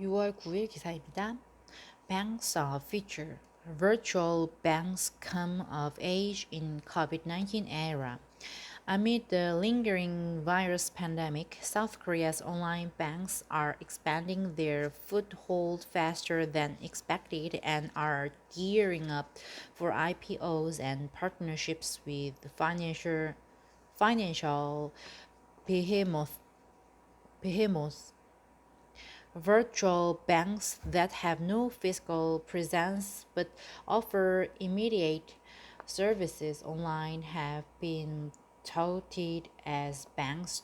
6월 9일 기사입니다. Banks are future. Virtual banks come of age in COVID-19 era. Amid the lingering virus pandemic, South Korea's online banks are expanding their foothold faster than expected and are gearing up for IPOs and partnerships with financial behemoths. Virtual banks that have no physical presence but offer immediate services online have been touted as banks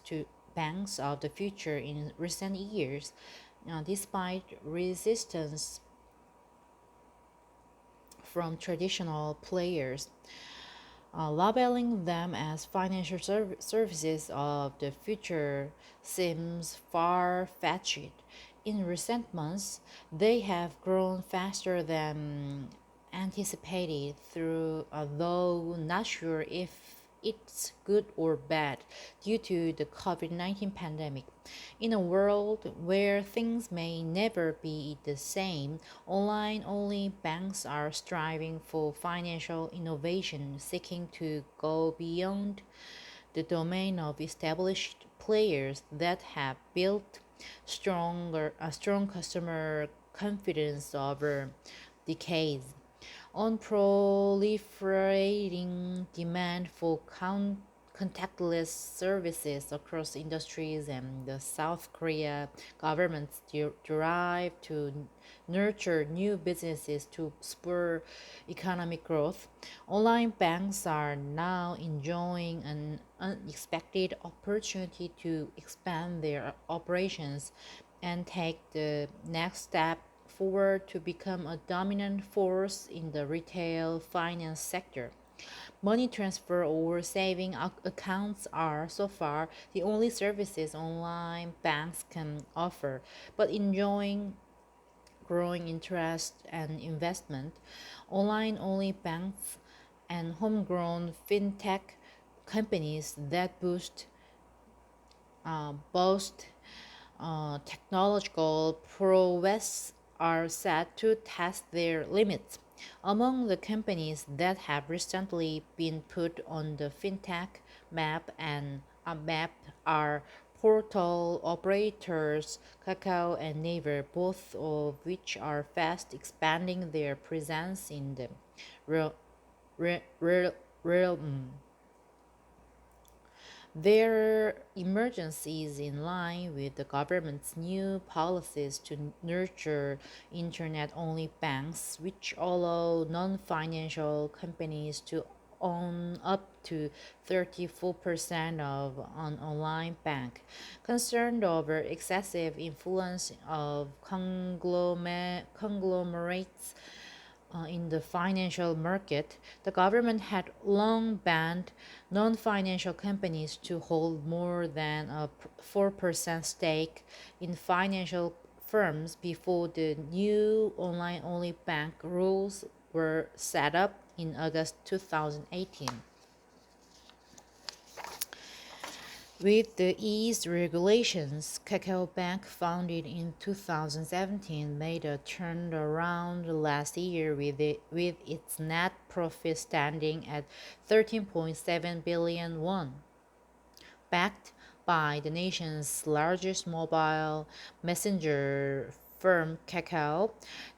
of the future in recent years, despite resistance from traditional players. Labeling them as financial services of the future seems far fetched. In recent months, they have grown faster than anticipated, though not sure if it's good or bad due to the COVID-19 pandemic. In a world where things may never be the same, online only banks are striving for financial innovation, seeking to go beyond the domain of established players that have built strong customer confidence over decades. On proliferating demand for contactless services across industries, and the South Korea government's drive to nurture new businesses to spur economic growth, online banks are now enjoying an unexpected opportunity to expand their operations and take the next step forward to become a dominant force in the retail finance sector. Money transfer or saving accounts are so far the only services online banks can offer, but enjoying growing interest and investment, online only banks and homegrown fintech companies that boast technological prowess are set to test their limits. Among the companies that have recently been put on the fintech map are portal operators Kakao and Naver, both of which are fast expanding their presence in the real, real, realm. Their emergence is in line with the government's new policies to nurture internet only banks, which allow non financial companies to own up to 34% of an online bank. Concerned over excessive influence of conglomerates in the financial market, the government had long banned non financial companies to hold more than a 4% stake in financial firms before the new online only bank rules were set up in August 2018. With the eased regulations, Kakao Bank, founded in 2017, made a turnaround last year with its net profit standing at 13.7 billion won. Backed by the nation's largest mobile messenger firm Kakao,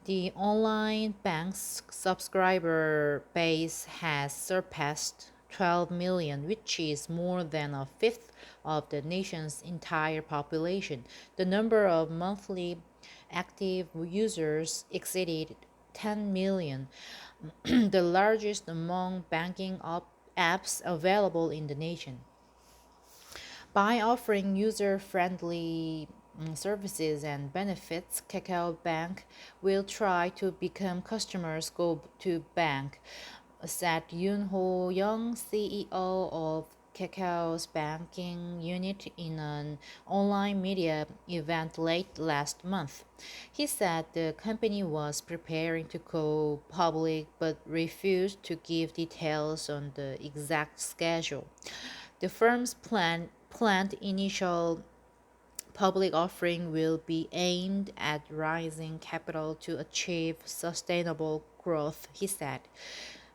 the online bank's subscriber base has surpassed 12 million, which is more than a fifth of the nation's entire population. The number of monthly active users exceeded 10 million, the largest among banking apps available in the nation. By offering user-friendly services and benefits, Kakao Bank will try to become customers' go-to bank, said Yoon Ho Young, CEO of Kakao's banking unit, in an online media event late last month. He said the company was preparing to go public but refused to give details on the exact schedule. The firm's planned initial Public offering will be aimed at raising capital to achieve sustainable growth, he said.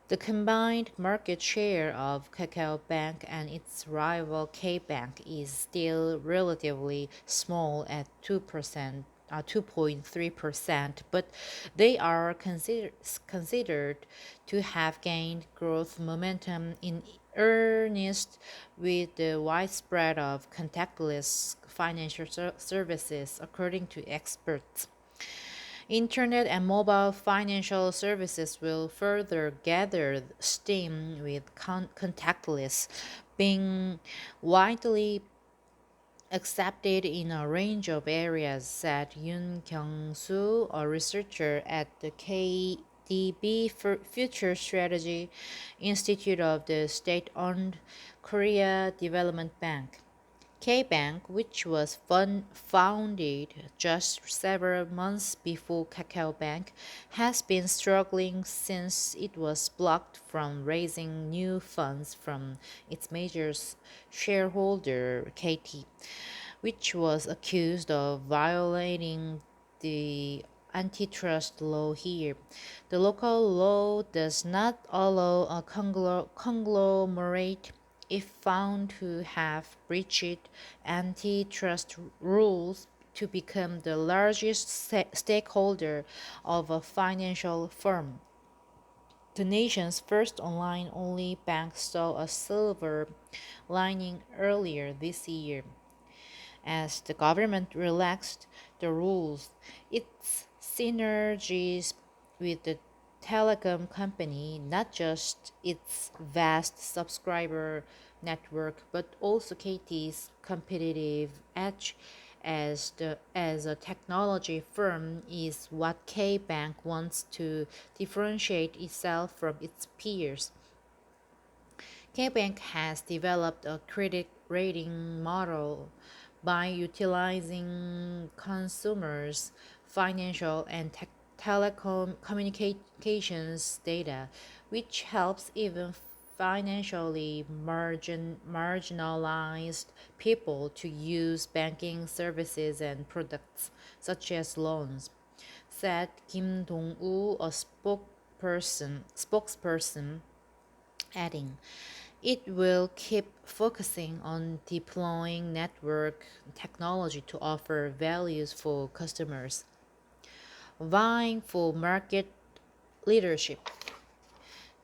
The combined market share of Kakao Bank and its rival K Bank is still relatively small at 2%. 2.3%, but they are considered to have gained growth momentum in earnest with the widespread of contactless financial services, according to experts. Internet and mobile financial services will further gather steam with contactless being widely accepted in a range of areas, said Yoon Kyung-soo, a researcher at the KDB Future Strategy Institute of the state-owned Korea Development Bank. K-Bank, which was founded just several months before Kakao Bank, has been struggling since it was blocked from raising new funds from its major shareholder, KT, which was accused of violating the antitrust law here. The local law does not allow a conglomerate, if found to have breached antitrust rules, to become the largest stakeholder of a financial firm. The nation's first online only bank saw a silver lining earlier this year as the government relaxed the rules. Its synergies with the telecom company, not just its vast subscriber network, but also KT's competitive edge as a technology firm, is what K Bank wants to differentiate itself from its peers. KBank has developed a credit rating model by utilizing consumers' financial and telecom communications data, which helps even financially marginalized people to use banking services and products such as loans, said Kim Dong-woo, a spokesperson, adding, it will keep focusing on deploying network technology to offer values for customers, vying for market leadership.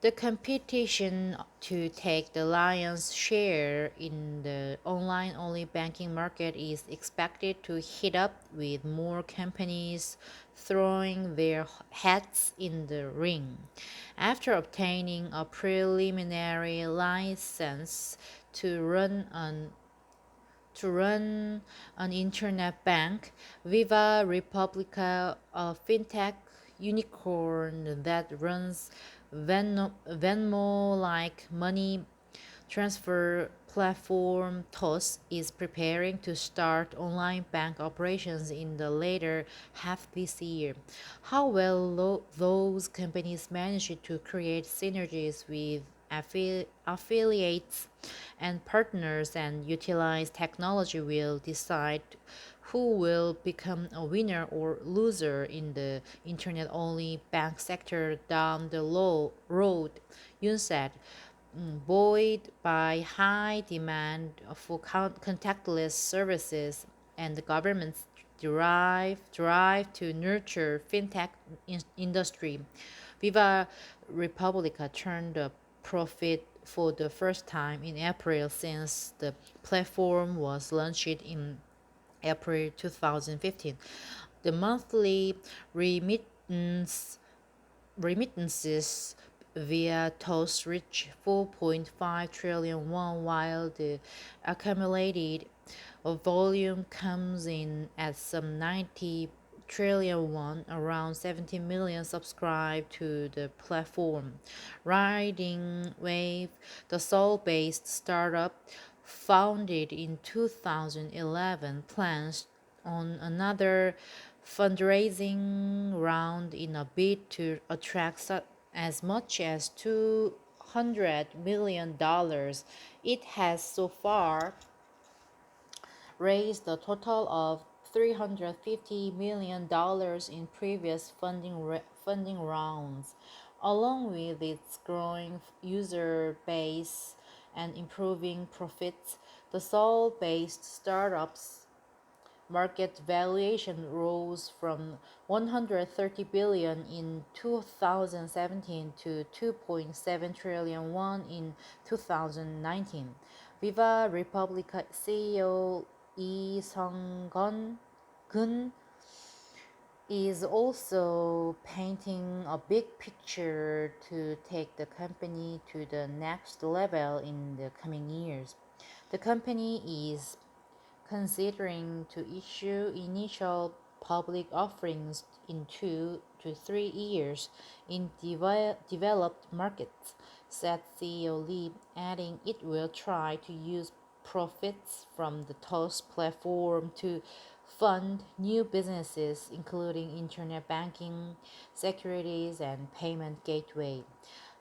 The competition to take the lion's share in the online only banking market is expected to heat up, with more companies throwing their hats in the ring. After obtaining a preliminary license to run an internet bank, Viva Republica, a fintech unicorn that runs Venmo-like money transfer platform TOS, is preparing to start online bank operations in the later half this year. How well those companies manage to create synergies with affiliates and partners and utilize technology will decide who will become a winner or loser in the internet only bank sector down the road, Yun said, buoyed by high demand for contactless services and the government's drive to nurture fintech industry. Viva Republica turned a profit for the first time in April since the platform was launched in April 2015. The monthly remittances via TOS reached 4.5 trillion won, while the accumulated volume comes in at some 90 trillion won, around 70 million subscribe to the platform. Riding Wave, the Seoul-based startup founded in 2011, plans on another fundraising round in a bid to attract as much as $200 million. It has so far raised a total of $350 million in previous funding rounds. Along with its growing user base and improving profits, the Seoul-based startup's market valuation rose from 130 billion in 2017 to 2.7 trillion won in 2019. Viva Republica CEO Lee Sung-gun is also painting a big picture to take the company to the next level in the coming years. The company is considering to issue initial public offerings in 2 to 3 years in developed markets, said CEO Lee, adding it will try to use profits from the TOS platform to fund new businesses, including internet banking, securities, and payment gateway.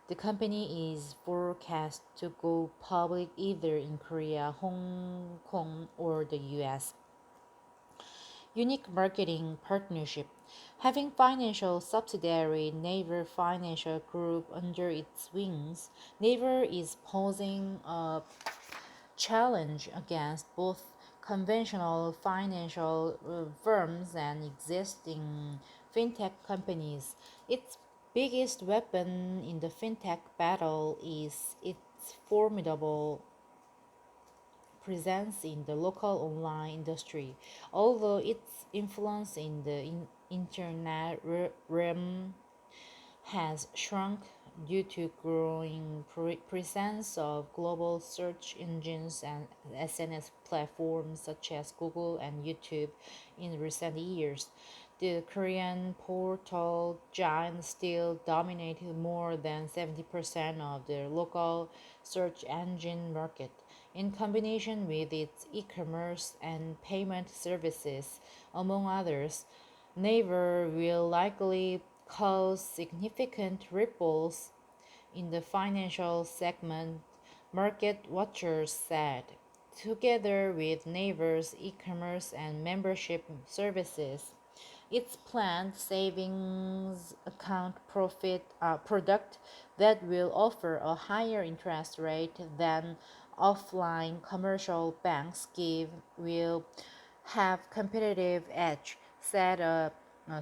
The company is forecast to go public either in Korea, Hong Kong, or the US. Unique marketing partnership. Having financial subsidiary Naver Financial Group under its wings, Naver is posing a challenge against both conventional financial firms and existing fintech companies. Its biggest weapon in the fintech battle is its formidable presence in the local online industry. Although its influence in the internet realm has shrunk due to growing presence of global search engines and SNS platforms such as Google and YouTube in recent years. The Korean portal giant still dominates more than 70% of the local search engine market. In combination with its e-commerce and payment services, among others, Naver will likely cause significant ripples in the financial segment, market watchers said. Together with Naver's e-commerce and membership services, its planned savings account product that will offer a higher interest rate than offline commercial banks give will have competitive edge, said a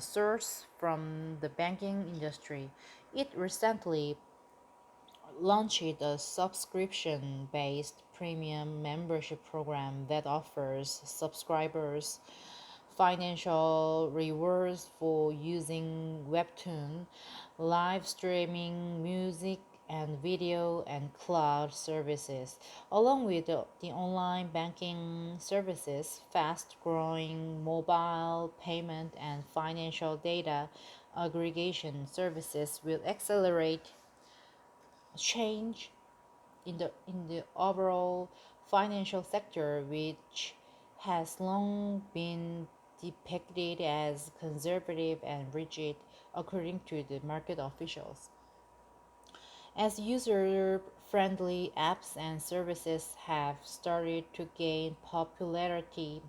source from the banking industry. It recently launched a subscription-based premium membership program that offers subscribers financial rewards for using Webtoon, live streaming music and video and cloud services, along with the online banking services, fast growing mobile payment and financial data aggregation services will accelerate change in the overall financial sector, which has long been depicted as conservative and rigid, according to the market officials. As user-friendly apps and services have started to gain popularity,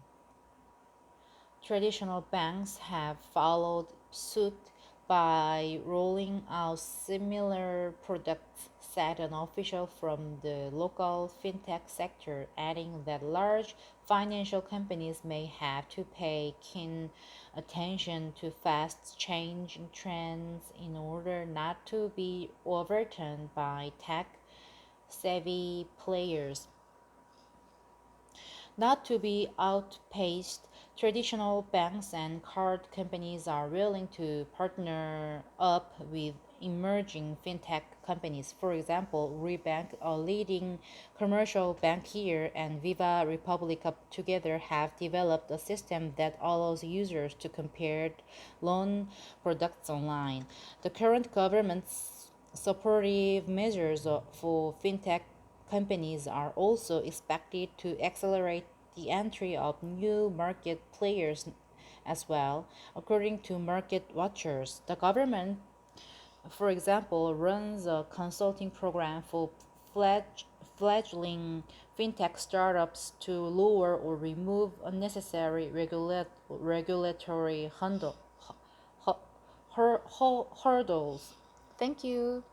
traditional banks have followed suit by rolling out similar products, said an official from the local fintech sector, adding that large financial companies may have to pay keen attention to fast changing trends in order not to be overturned by tech savvy players. Not to be outpaced, traditional banks and card companies are willing to partner up with emerging fintech companies. For example, Rebank, a leading commercial bank here, and Viva Republica together have developed a system that allows users to compare loan products online. The current government's supportive measures for fintech companies are also expected to accelerate the entry of new market players as well, according to market watchers. The government, for example, runs a consulting program for fledgling fintech startups to lower or remove unnecessary regulatory hurdles. Thank you.